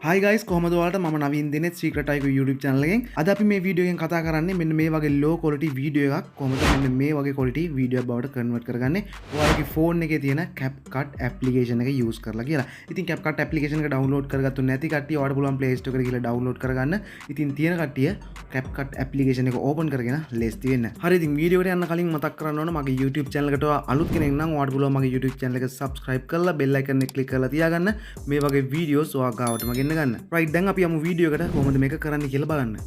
Hi guys, කොහමද ඔයාලට මම Naveen දිනෙත් Secret Icon YouTube channel එකෙන් අද අපි මේ වීඩියෝ එකෙන් කතා කරන්නේ මෙන්න මේ වගේ low quality වීඩියෝ එකක් කොහොමද මෙන්න මේ වගේ quality වීඩියෝ එකක් බවට convert කරගන්නේ ඔයාලගේ phone එකේ තියෙන CapCut application එක use කරලා කියලා. ඉතින් CapCut application එක download කරගත්තු නැති කට්ටිය ඔයාලට පුළුවන් Play Store එකට ගිහලා download කරගන්න. ඉතින් තියෙන කට්ටිය CapCut application එක open කරගෙන ලේස්ති වෙන්න. හරි ඉතින් වීඩියෝ එකට යන්න කලින් මතක් කරන්න ඕන මගේ YouTube channel එකට අලුත් කෙනෙක් නම් ඔයාලට පුළුවන් මගේ YouTube channel එක subscribe කරලා bell icon එක click කරලා තියාගන්න. මේ වගේ videos ඔයා ගාවටම ගෙන්න ගන්න. right දැන් අපි යමු වීඩියෝ එකට කොහොමද මේක කරන්න කියලා බලන්න.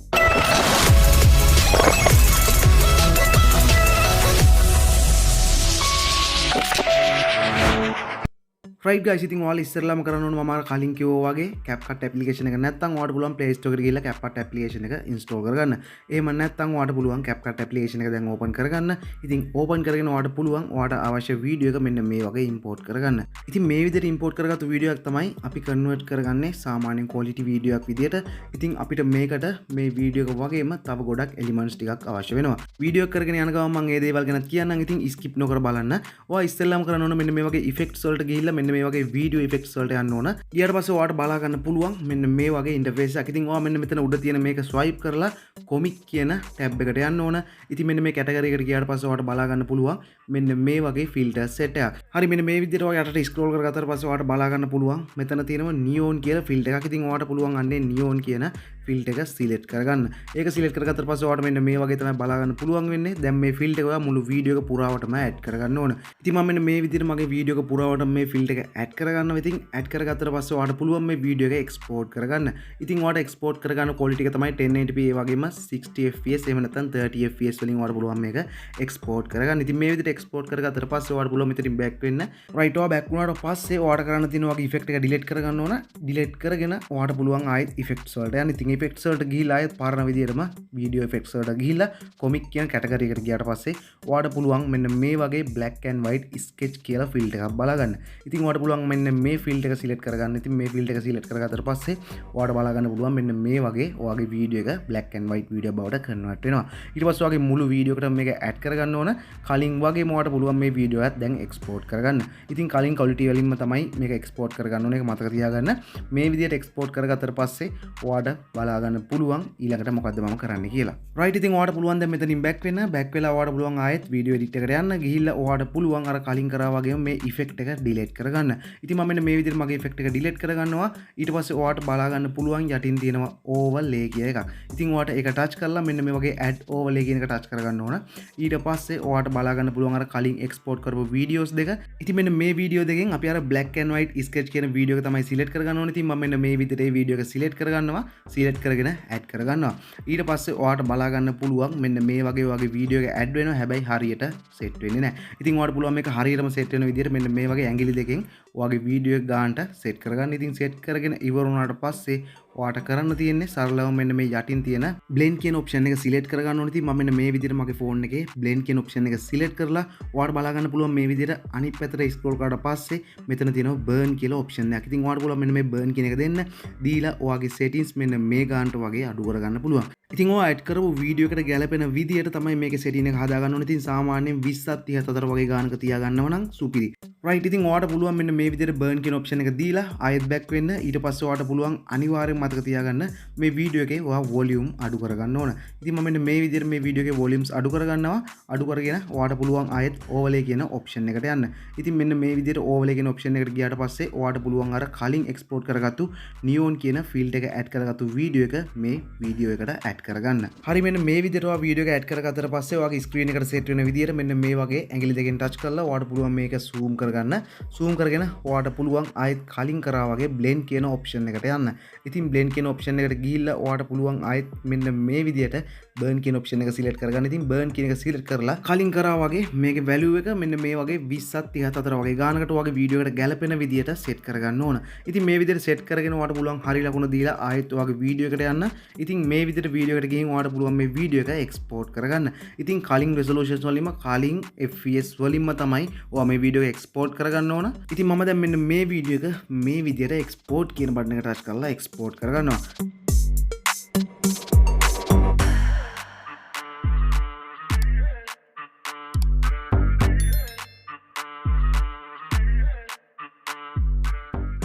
right guys ඉතින් ඔයාලා ඉස්සෙල්ලාම කරන්න ඕන මම කලින් කිව්වා වගේ CapCut application එක නැත්නම් ඔයාලට පුළුවන් Play Store එකට ගිහලා CapCut application එක install කරගන්න. එහෙම නැත්නම් ඔයාලට පුළුවන් CapCut application එක දැන් open කරගන්න. ඉතින් open කරගෙන ඔයාලට පුළුවන් ඔයාලට අවශ්‍ය වීඩියෝ එක මෙන්න මේ වගේ import කරගන්න. ඉතින් මේ විදිහට import කරගත්තු වීඩියෝ එකක් තමයි අපි convert කරගන්නේ සාමාන්‍ය quality වීඩියෝ එකක් විදිහට. ඉතින් අපිට මේකට මේ වීඩියෝ එක වගේම තව ගොඩක් elements ටිකක් අවශ්‍ය වෙනවා. වීඩියෝ එක කරගෙන යන ගමන් මම මේ දේවල් ගැන කියන්නම්. ඉතින් skip නොකර බලන්න. ඔයා ඉස්සෙල්ලාම කරන්න ඕන මෙන්න මේ වගේ effects වලට ගිහිල්ලා මෙන්න මේ වගේ video effects වලට යන්න ඕන. ඊට පස්සේ ඔයාලට බලා ගන්න පුළුවන් මෙන්න මේ වගේ interface එකක්. ඉතින් ඔයා මෙන්න මෙතන උඩ තියෙන මේක swipe කරලා comic කියන tab එකට යන්න ඕන. ඉතින් මෙන්න මේ category එකට ගියාට පස්සේ ඔයාලට බලා ගන්න පුළුවන් මෙන්න මේ වගේ filter set එකක්. හරි මෙන්න මේ විදිහට ඔයා යටට scroll කරගත්තාට පස්සේ ඔයාලට බලා ගන්න පුළුවන් මෙතන තියෙනවා neon කියලා filter එකක්. ඉතින් ඔයාලට පුළුවන් අන්නේ neon කියන filter එක select කරගන්න. ඒක select කරගත්තාට පස්සේ ඔයාලට මෙන්න මේ වගේ තමයි බලා ගන්න පුළුවන් වෙන්නේ. දැන් මේ filter එක ඔයා මුළු video එක පුරාවටම add කරගන්න ඕන. ඉතින් මම මෙන්න මේ විදිහට මගේ video එක පුරාවටම මේ filter එක add කරගන්නවා. ඉතින් add කරගත්තට පස්සේ ඔයාලට පුළුවන් මේ video එක export කරගන්න. ඉතින් ඔයාලට export කරගන්න quality එක තමයි 1080p ඒ වගේම 60 fps එහෙම නැත්නම් 30 fps වලින් ඔයාලට පුළුවන් මේක export කරගන්න. ඉතින් මේ විදිහට export කරගත්තට පස්සේ ඔයාලට පුළුවන් මෙතනින් back වෙන්න. right ඔයා back වුණාට පස්සේ ඔයාලට කරන්න තියෙන වගේ effect එක delete කරගන්න ඕන. delete කරගෙන ඔයාලට පුළුවන් ආයෙත් effects වලට යන්න. ඉතින් effects වලට ගිහිල්ලා ආයෙත් පාරන විදිහටම video effects වලට ගිහිල්ලා comic කියන category එකට ගියාට පස්සේ ඔයාලට පුළුවන් මෙන්න මේ වගේ black and white sketch කියලා filter එකක් බලා ගන්න. ඉතින් ඔයාලට පුළුවන් මෙන්න මේ filter එක select කරගන්න. ඉතින් මේ filter එක select කරගත්තට පස්සේ ඔයාලට බලා ගන්න පුළුවන් මෙන්න මේ වගේ ඔයාගේ video එක black and white video බවට convert වෙනවා. ඊට පස්සේ ඔයාගේ මුළු video එකට මේක add කරගන්න ඕන. කලින් වගේම ඔයාලට පුළුවන් මේ video එකත් දැන් export කරගන්න. ඉතින් කලින් quality වලින්ම තමයි මේක export කරගන්න ඕන. ඒක මතක තියාගන්න. මේ විදිහට export කරගත්තට පස්සේ ඔයාලට බලා ගන්න පුළුවන් ඊළඟට මොකද්ද මම කරන්න කියලා. right ඉතින් ඔයාලට පුළුවන් දැන් මෙතනින් back වෙන්න. back වෙලා ඔයාලට පුළුවන් ආයෙත් video edit එකට යන්න. ගිහිල්ලා ඔයාලට පුළුවන් අර කලින් කරා වගේම මේ effect එක delete කරගන්න. ඉතින් මම මෙන්න මේ විදිහට මගේ effect එක delete කරගන්නවා. ඊට පස්සේ ඔයාලට බලා ගන්න පුළුවන් යටින් තියෙනවා overlay කියන එකක්. ඉතින් ඔයාලට ඒක touch කරලා මෙන්න මේ වගේ add overlay කියන එක touch කරගන්න ඕන. ඊට පස්සේ ඔයාලට බලා ගන්න පුළුවන් අර කලින් export කරපු videos දෙක. ඉතින් මෙන්න මේ video දෙකෙන් අපි අර black and white sketch කියන video එක තමයි select කරගන්න ඕනේ. ඉතින් මම මෙන්න මේ විදිහට මේ video එක select කරගන්නවා. select කරගෙන add කරගන්නවා. ඊට පස්සේ ඔයාලට බලා ගන්න පුළුවන් මෙන්න මේ වගේ video එක add වෙනවා. හැබැයි හරියට set වෙන්නේ නැහැ. ඉතින් ඔයාලට පුළුවන් මේක හරියටම set වෙන විදිහට මෙන්න මේ වගේ ඇඟිලි දෙකෙන් ඔයාගේ video එක ගන්නට set කරගන්න. ඉතින් set කරගෙන ඉවර වුණාට පස්සේ ඔයාට කරන්න තියෙන්නේ සරලවම මෙන්න මේ යටින් තියෙන blend කියන option එක select කරගන්න ඕනේ. ඉතින් මම මෙන්න මේ විදිහට මගේ phone එකේ blend කියන option එක select කරලා ඔයාට බලා ගන්න පුළුවන් මේ විදිහට අනිත් පැත්තට scroll කරාට පස්සේ මෙතන තියෙනවා burn කියලා option එකක්. ඉතින් ඔයාට පුළුවන් මෙන්න මේ burn කියන එක දෙන්න. දීලා ඔයාගේ settings මෙන්න මේ ගන්නට වගේ අඩු කරගන්න පුළුවන්. ඉතින් ඔයා ඇඩ් කරපු වීඩියෝ එකට ගැලපෙන විදියට තමයි මේකේ setting එක හදාගන්න ඕනේ. ඉතින් සාමාන්‍යයෙන් 20ක් 34 වගේ ගානක තියාගන්නව නම් සුපිරි. right ඉතින් ඔයාට පුළුවන් මෙන්න මේ විදියට burn කියන option එක දීලා ආයෙත් back වෙන්න. ඊට පස්සේ ඔයාට පුළුවන් අනිවාර්යෙන් මතක තියාගන්න මේ වීඩියෝ එකේ ඔයා volume අඩු කරගන්න ඕන. ඉතින් මම මෙන්න මේ විදියට මේ වීඩියෝ එකේ volumes අඩු කරගන්නවා. අඩු කරගෙන ඔයාට පුළුවන් ආයෙත් overlay කියන option එකට යන්න. ඉතින් මෙන්න මේ විදියට overlay කියන option එකට ගියාට පස්සේ ඔයාට පුළුවන් අර කලින් export කරගත්තු neon කියන field එක add කරගත්තු වීඩියෝ එක මේ වීඩියෝ එකට add කරගන්න. හරි මෙන්න මේ විදිහට ඔයා වීඩියෝ එක ඇඩ් කරගත්තට පස්සේ ඔයාගේ ස්ක්‍රීන් එකට සෙට් වෙන විදිහට මෙන්න මේ වගේ ඇඟිලි දෙකෙන් ටච් කරලා ඔයාට පුළුවන් මේක zoom කරගන්න. zoom කරගෙන ඔයාට පුළුවන් ආයෙත් කලින් කරා වගේ blend කියන option එකට යන්න. ඉතින් blend කියන option එකට ගිහිල්ලා ඔයාට පුළුවන් ආයෙත් මෙන්න මේ විදිහට burn කියන option එක select කරගන්න. ඉතින් burn කියන එක select කරලා කලින් කරා වගේ මේකේ value එක මෙන්න මේ වගේ 20ක් 34 වගේ ගානකට ඔයාගේ වීඩියෝ එකට ගැලපෙන විදිහට set කරගන්න ඕන. ඉතින් මේ විදිහට set කරගෙන ඔයාට පුළුවන් හරි ලකුණ දීලා ආයෙත් ඔයාගේ වීඩියෝ එකට යන්න. ඉතින් මේ විදිහට වීඩියෝ එකට ගිහින් ඔයාට පුළුවන් මේ වීඩියෝ එක export කරගන්න. ඉතින් කලින් resolutions වලින්ම කලින් fps වලින්ම තමයි ඔයා මේ වීඩියෝ එක export කරගන්න ඕන. ඉතින් මම දැන් මෙන්න මේ වීඩියෝ එක මේ විදිහට export කියන බටන් එක touch කරලා export කරගන්නවා.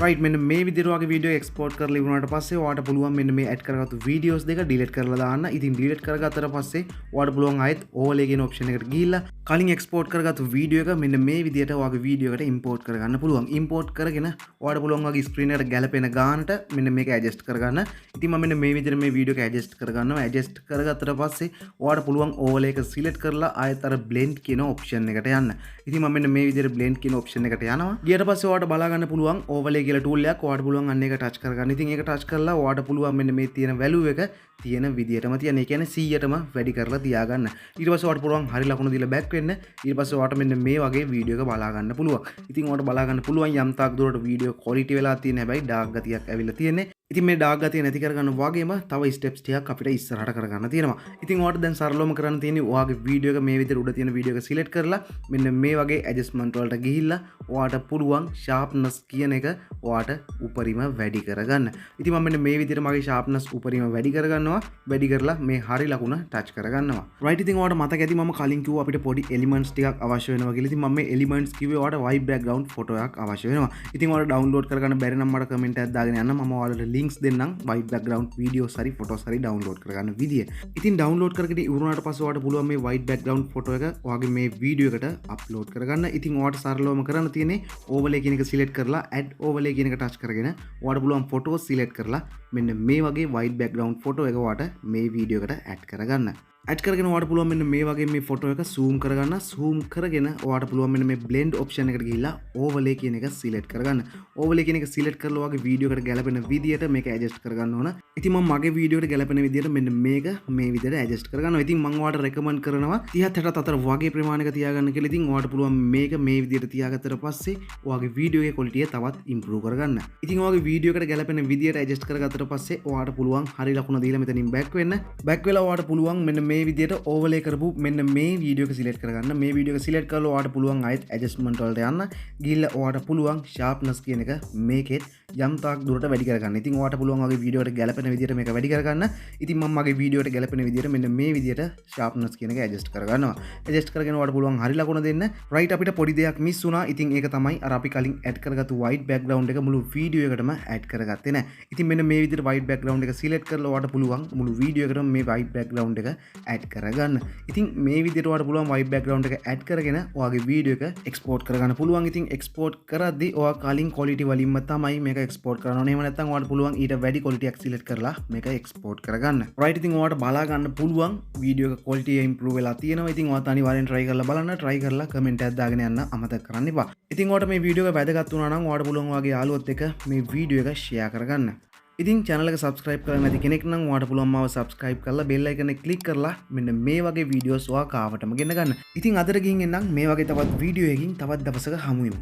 right මෙන්න මේ විදිහට වගේ වීඩියෝ එක්ස්පෝර්ට් කරලා ඉවරනට පස්සේ ඔයාලට පුළුවන් මෙන්න මේ ඇඩ් කරගත්තු වීඩියෝස් දෙක ඩිලීට් කරලා දාන්න. ඉතින් ඩිලීට් කරගත්තට පස්සේ ඔයාලට පුළුවන් ආයෙත් ඕවර්ලේ කියන ඔප්ෂන් එකට ගිහිල්ලා කලින් එක්ස්පෝර්ට් කරගත්තු වීඩියෝ එක මෙන්න මේ විදිහට ඔයාගේ වීඩියෝ එකට ඉම්පෝර්ට් කරගන්න පුළුවන්. ඉම්පෝර්ට් කරගෙන ඔයාලට පුළුවන් වගේ ස්ක්‍රීන් එකට ගැලපෙන ගානට මෙන්න මේක ඇඩ්ජස්ට් කරගන්න. ඉතින් මම මෙන්න මේ විදිහට මේ වීඩියෝ එක ඇඩ්ජස්ට් කරගන්නවා. ඇඩ්ජස්ට් කරගත්තට පස්සේ ඔයාලට පුළුවන් ඕවර්ලේ එක සිලෙක්ට් කරලා ආයෙත් අර බ්ලෙන්ඩ් කියන ඔප්ෂන් එකට යන්න. ඉතින් මම මෙන්න මේ විදිහට බ්ලෙන්ඩ් කියන ඔප්ෂන් එකට යනවා. ඊට පස්සේ ඔයාලට බලා ගන්න පුළුවන් ඕවර්ලේ කියලා ටූල් එකක්. ඔයාලට පුළුවන් අන්න ඒක ටච් කරගන්න. ඉතින් ඒක ටච් කරලා ඔයාලට පුළුවන් මෙන්න මේ තියෙන වැලියු එක තියෙන විදිහටම තියන්න. ඒ කියන්නේ 100ටම වැඩි කරලා තියාගන්න. ඊට පස්සේ ඔයාලට පුළුවන් හරි ලකුණු දීලා බෑක් වෙන්න. ඊට පස්සේ ඔයාලට මෙන්න මේ වගේ වීඩියෝ එක බලා ගන්න පුළුවන්. ඉතින් ඔයාලට බලා ගන්න පුළුවන් යම් තාක් දුරට වීඩියෝ ක්වොලිටි වෙලා තියෙන හැබැයි ඩාර්ක් ගතියක් ඇවිල්ලා තියෙන්නේ. ඉතින් මේ ඩාර්ක් ගතිය නැති කරගන්න වගේම තව ස්ටෙප්ස් ටිකක් අපිට ඉස්සරහට කරගන්න තියෙනවා. ඉතින් ඔයාලට දැන් සරලවම කරන්න තියෙන්නේ ඔයාගේ වීඩියෝ එක මේ විදිහට උඩ තියෙන වීඩියෝ එක සිලෙක්ට් කරලා මෙන්න මේ වගේ ඇඩ්ජස්ට්මන්ට් වලට ගිහිල්ලා ඔයාලට පුළුවන් sharpness කියන එක ඔයාලට උපරිම වැඩි කරගන්න. ඉතින් මම මෙන්න මේ විදිහට මගේ sharpness උපරිම වැඩි කරගන්නවා. වැඩි කරලා මේ හරි ලකුණ ටච් කරගන්නවා. right ඉතින් ඔයාලට මතක ඇති මම කලින් කිව්වා අපිට පොඩි elements ටිකක් අවශ්‍ය වෙනවා කියලා. ඉතින් මම මේ elements කිව්වේ ඔයාලට white background photo එකක් අවශ්‍ය වෙනවා. ඉතින් ඔයාලට download කරගන්න බැරි නම් මට comment එකක් දාගෙන යන්න. මම ඔයාලට links දෙන්නම් white background videos හරි photos හරි download කරගන්න විදිය. ඉතින් download කරගෙන ඉවරනාට පස්සේ ඔයාලට පුළුවන් මේ white background photo එක ඔයාගේ මේ වීඩියෝ එකට upload කරගන්න. ඉතින් ඔයාලට සරලවම කරන්න තියෙන්නේ overlay කියන එක select කරලා add overlay කියන එක touch කරගෙන ඔයාලට පුළුවන් photos select කරලා මෙන්න මේ වගේ white background photo එක ඔයාලට මේ වීඩියෝ එකට add කරගන්න. ඇඩ් කරගෙන ඔයාලට පුළුවන් මෙන්න මේ වගේ මේ ෆොටෝ එක zoom කරගන්න. zoom කරගෙන ඔයාලට පුළුවන් මෙන්න මේ blend option එකට ගිහිල්ලා overlay කියන එක select කරගන්න. overlay කියන එක select කරලා ඔයාගේ වීඩියෝ එකට ගැලපෙන විදියට මේක adjust කරගන්න ඕන. ඉතින් මම මගේ වීඩියෝ එකට ගැලපෙන විදියට මෙන්න මේක මේ විදියට adjust කරගන්නවා. ඉතින් මම ඔයාලට recommend කරනවා 30 60 අතර වගේ ප්‍රමාණයක තියාගන්න කියලා. ඉතින් ඔයාලට පුළුවන් මේක මේ විදියට තියාගත්තට පස්සේ ඔයාගේ වීඩියෝ එකේ quality එක තවත් improve කරගන්න. ඉතින් ඔයාගේ වීඩියෝ එකට ගැලපෙන විදියට adjust කරගත්තට පස්සේ ඔයාලට පුළුවන් හරි ලකුණ දීලා මෙතනින් back වෙන්න. back වෙලා ඔයාලට පුළුවන් මෙන්න මේ විදියට overlay කරපු මෙන්න මේ වීඩියෝ එක සිලෙක්ට් කරගන්න. මේ වීඩියෝ එක සිලෙක්ට් කරලා ඔයාලට පුළුවන් ආයෙත් ඇඩ්ජස්ට්මන්ට් වලට යන්න. ගිහිල්ලා ඔයාලට පුළුවන් sharpness කියන එක මේකෙත් යම් තාක් දුරට වැඩි කරගන්න. ඉතින් ඔයාලට පුළුවන් වගේ වීඩියෝ එකට ගැලපෙන විදියට මේක වැඩි කරගන්න. ඉතින් මම මගේ වීඩියෝ එකට ගැලපෙන විදියට මෙන්න මේ විදියට sharpness කියන එක ඇඩ්ජස්ට් කරගන්නවා. ඇඩ්ජස්ට් කරගෙන ඔයාලට පුළුවන් හරි ලකුණ දෙන්න. right අපිට පොඩි දෙයක් මිස් වුණා. ඉතින් ඒක තමයි අර අපි කලින් ඇඩ් කරගත්තු white background එක මුළු වීඩියෝ එකටම ඇඩ් කරගත්තේ නැහැ. ඉතින් මෙන්න මේ විදියට white background එක select කරලා ඔයාලට පුළුවන් මුළු වීඩියෝ එකටම මේ white background එක ඇඩ් කරගන්න. ඉතින් මේ විදිහට ඔයාලට පුළුවන් white background එක add කරගෙන ඔයාගේ වීඩියෝ එක export කරගන්න පුළුවන්. ඉතින් export කරද්දී ඔයා කලින් quality වලින්ම තමයි මේක export කරන්න ඕනේ. එහෙම නැත්නම් ඔයාලට පුළුවන් ඊට වැඩි quality එකක් select කරලා මේක export කරගන්න. right ඉතින් ඔයාලට බලා ගන්න පුළුවන් වීඩියෝ එක quality එක improve වෙලා තියෙනවා. ඉතින් ඔයාත් අනිවාර්යෙන් try කරලා බලන්න. try කරලා comment එකක් දාගෙන යන්න අමතක කරන්න එපා. ඉතින් ඔයාලට මේ වීඩියෝ එක වැදගත් වුණා නම් ඔයාලට පුළුවන් ඔයාගේ යාළුවොත් එක්ක මේ වීඩියෝ එක share කරගන්න. ඉතින් channel එක subscribe කරලා නැති කෙනෙක් නම් ඔයාලට පුළුවන් මාව subscribe කරලා bell icon එක click කරලා මෙන්න මේ වගේ videos ඔයා කාවටම ගෙන ගන්න. ඉතින් අදට ගිහින් එන්නම් මේ වගේ තවත් වීඩියෝ එකකින් තවත් දවසක හමු වෙමු.